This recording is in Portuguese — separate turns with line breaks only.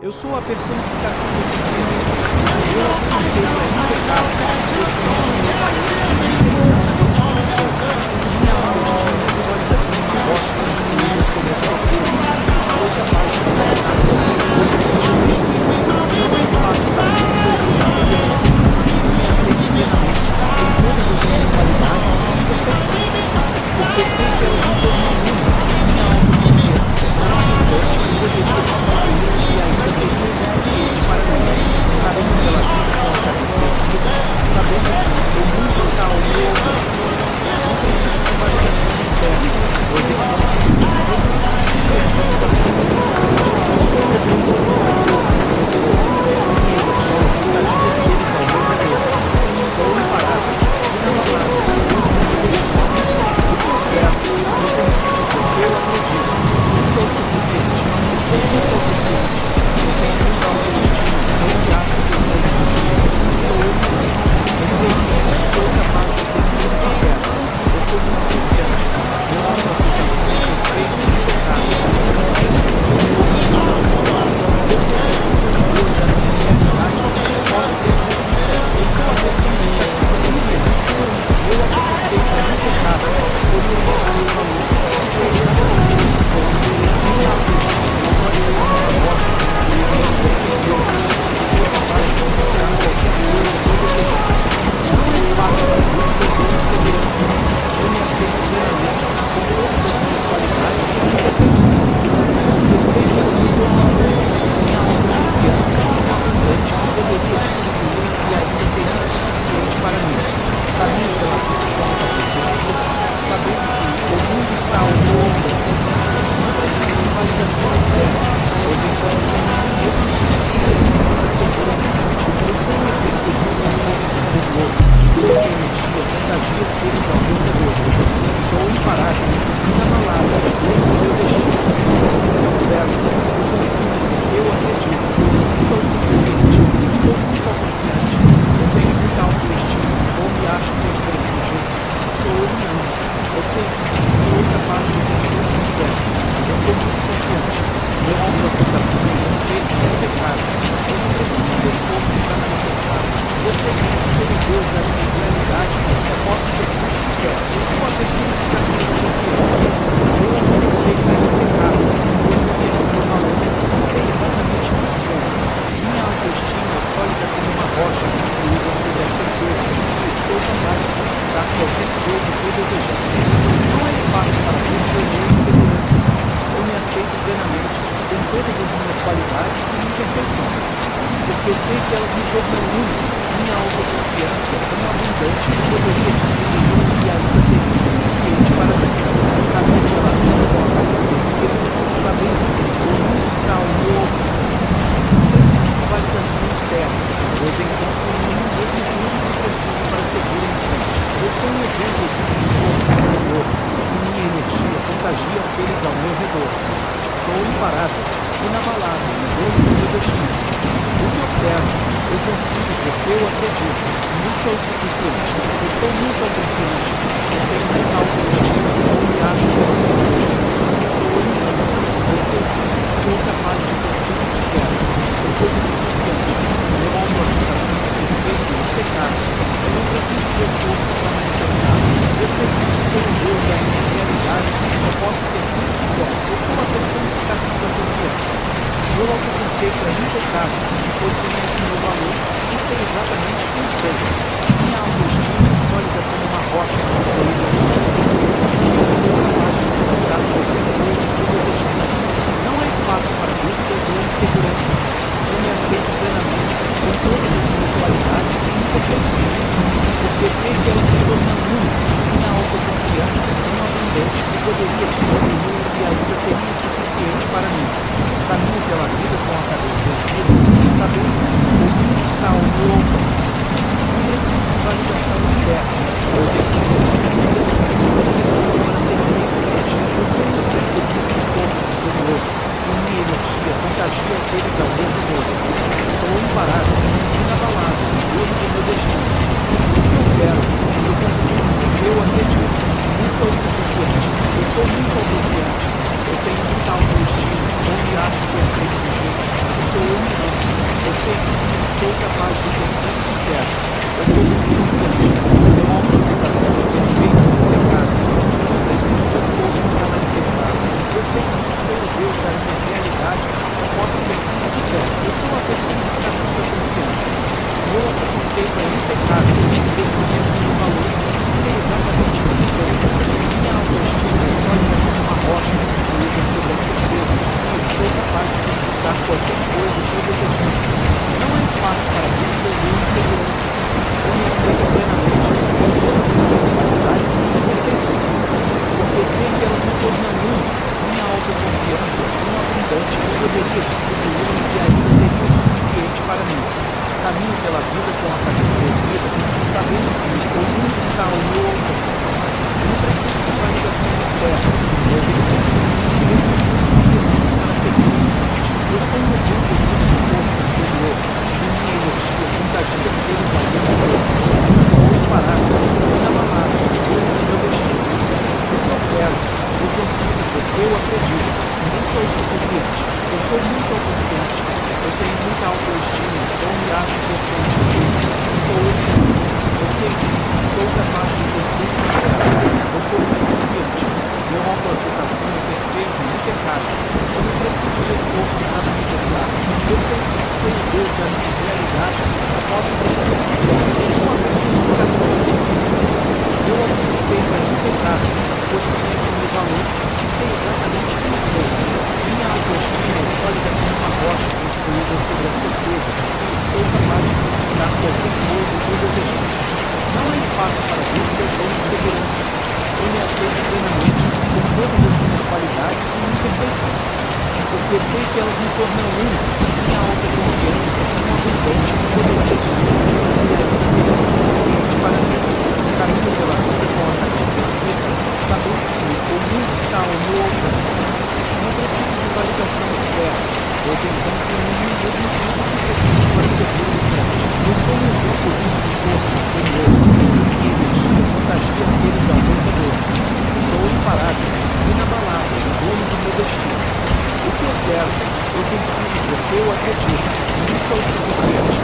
Eu sou a personificação do Cristo. Eu alcancei para impecável, eu conheço o meu valor e sei exatamente quem eu sou. Minha alma é sólida como uma rocha, e eu sobre a sua força. Ouça a paz de Satanás, pois em meu destino não há espaço para dúvidas ou inseguranças. Eu me aceito plenamente, em todas as minhas qualidades e imperfeições, porque sei que elas me tornam único. Minha autoconfiança é tão abundante que poderia te concluir e ainda teria o suficiente para mim. Caminho pela vida com a cabeça erguida, sabendo que o mundo está ao meu alcance. Não preciso de validação externa, pois encontro tudo o que preciso para seguir em frente. Eu sou um exemplo de um amor vencedor. Minha energia contagia aqueles ao meu redor. Sou imparável, inabalável, amo o meu destino. O que eu quero, eu consigo porque eu acredito. Eu sou suficiente, eu sou muito autoconfiante. Eu tenho muita autoestima, não me acho perfeito. Eu sou eu mesmo. Eu sei que sou capaz de ter tudo que quero. Eu sou muito confiante. Minha autoaceitação é perfeita e impecável. Não há estrutura ou limitação. Eu sei que sou um Deus da minha realidade e posso ter tudo. Eu sou a personificação de mim mesmo. Eu alcancei para impecável, conheço o meu valor e sei exatamente quem eu sou. Minha autoestima é sólida como uma rocha, e eu venço em meu destino e sou capaz de conquistar qualquer coisa que eu desejar. Não há espaço para dúvidas ou inseguranças. Eu me aceito plenamente, com todas as minhas qualidades e imperfeições, porque sei que elas me tornam único. Minha autoconfiança é tão abundante que poderia te concluir e ainda teria o suficiente para mim. Caminho pela vida com a cabeça erguida, sabendo que o mundo está ao meu alcance. Não preciso de validação externa, pois encontro tudo o que preciso para seguir em frente. Eu sou um exemplo de um amor vencedor. Minha energia contagia aqueles ao meu redor. Sou imparável, inabalável, amo o meu destino. O que eu quero, eu consigo porque eu acredito. Sou suficiente, sou muito autoconfiante. Eu tenho muita autoestima, não me acho perfeito do jeito que sou eu mesmo. Eu sei que sou capaz de ter tudo que quero. Eu sou muito confiante. Minha autoaceitação é perfeita e impecável. Eu não preciso de esforço para manifestar. Eu sei que sou o Deus da minha realidade e posso ter tudo que quero. Eu sou a personificação da confiança. Eu alcancei para impecável, pois conheço o meu valor e sei exatamente quem sou. Minha autoestima é sólida como uma rocha e eu tenho a certeza que sou capaz de conquistar qualquer coisa que eu desejar. Não há espaço para dúvidas ou inseguranças. Eu me aceito plenamente, com todas as minhas qualidades e imperfeições, porque sei que elas me tornam único. Minha autoconfiança é tão abundante que poderia te concluir e ainda teria o suficiente para mim. Caminho pela vida com a cabeça erguida, sabendo que o mundo está ao meu alcance. Não preciso de validação externa, pois encontro em mim mesmo tudo o que preciso para seguir em frente. Eu sou um exemplo de um amor vencedor, e minha energia contagia aqueles ao meu redor. Sou imparável, inabalável, amo o meu destino. O que eu quero, eu consigo porque eu acredito. Eu sou o suficiente, eu sou muito autoconfiante. Eu tenho muita autoestima, não me acho perfeito. Eu sou eu mesmo. Eu sei que sou capaz de ter tudo o que quero. Eu sou muito confiante. Minha autoaceitação é perfeita e impecável. Eu não preciso de esforço para manifestar. Eu sei que sou o Deus da minha realidade e só posso ter tudo que quero. Eu sou a personificação da confiança. Eu alcancei para impecável, pois conheço o meu valor e sei exatamente quem sou. Minha autoestima é sólida como uma rocha, e eu tenho a certeza que sou capaz de conquistar qualquer coisa que eu desejar. Não há espaço para dúvidas ou inseguranças. Eu me aceito plenamente, com todas as minhas qualidades e imperfeições, porque sei que elas me tornam único. Minha autoconfiança é tão abundante que poderia te concluir e ainda teria o suficiente para mim. Caminho pela vida com a cabeça erguida, sabendo que o mundo está ao meu alcance. Não preciso de validação externa, pois encontro tudo o que preciso para seguir em frente. Eu sou um exemplo de um amor superior, e minha energia contagia aqueles ao meu redor. Sou imparável, inabalável, amo o meu destino. O que eu quero, eu consigo porque eu acredito. Eu sou suficiente, eu sou muito autoconfiante. Eu tenho muita autoestima, não me acho perfeito do jeito que sou eu casa, descobrindo o meu valor e sei exatamente quem sou. Minha autoestima é sólida como uma rocha construída sobre a certeza de que sou capaz de conquistar qualquer coisa que eu desejar. Não há espaço para dúvidas ou inseguranças. Eu me aceito plenamente com todas as minhas qualidades e imperfeições, porque sei que elas me tornam único. Minha autoconfiança é tão abundante que poderia distribuí-la e ainda teria o suficiente para mim. Caminho pela vida com a cabeça erguida, sabendo que o mundo está ao meu alcance. Não preciso de validação externa, pois eu confio em mim mesmo e no que preciso para ser feliz. Eu sou um exemplo de uma força interior, de minha energia contagia pelos ao meu redor. Sou imparável, inabalável, dono do meu destino. O que eu quero, eu consigo porque eu acredito. Não sou o suficiente, eu sou muito autoconfiante. Eu tenho muita autoestima, eu me acho confiante. Sou otimista, eu sei que sou capaz de ter tudo que quero. Eu sou muito confiante. Minha autoaceitação é perfeita e impecável. Eu não preciso de esforço para manifestar. Eu sei que os seguidores da minha realidade podem perceber. Eu sou apenas uma indicação do que existe. Meu autoconceito é impecável, pois conheço o meu valor e sei exatamente quem sou. Minha autoestima é sólida como uma rocha construída sobre a certeza de que sou capaz de conquistar qualquer coisa que eu desejar. Não há espaço para dúvidas ou inseguranças. Eu me aceito plenamente com todas as minhas qualidades e imperfeições, porque sei que elas me tornam único. Minha autoconfiança é tão abundante que poderia distribuí-la e ainda teria o suficiente para mim. Caminho pela vida com a cabeça erguida, sabendo que o mundo está ao meu alcance. Não preciso de validação externa, pois encontro em mim mesmo tudo o que preciso para ser feliz. Eu sou um exemplo de uma força interior, minha energia contagia aqueles ao meu redor. Sou imparável, inabalável, dono do meu destino. O que eu quero, eu consigo porque eu acredito. Isso é o suficiente.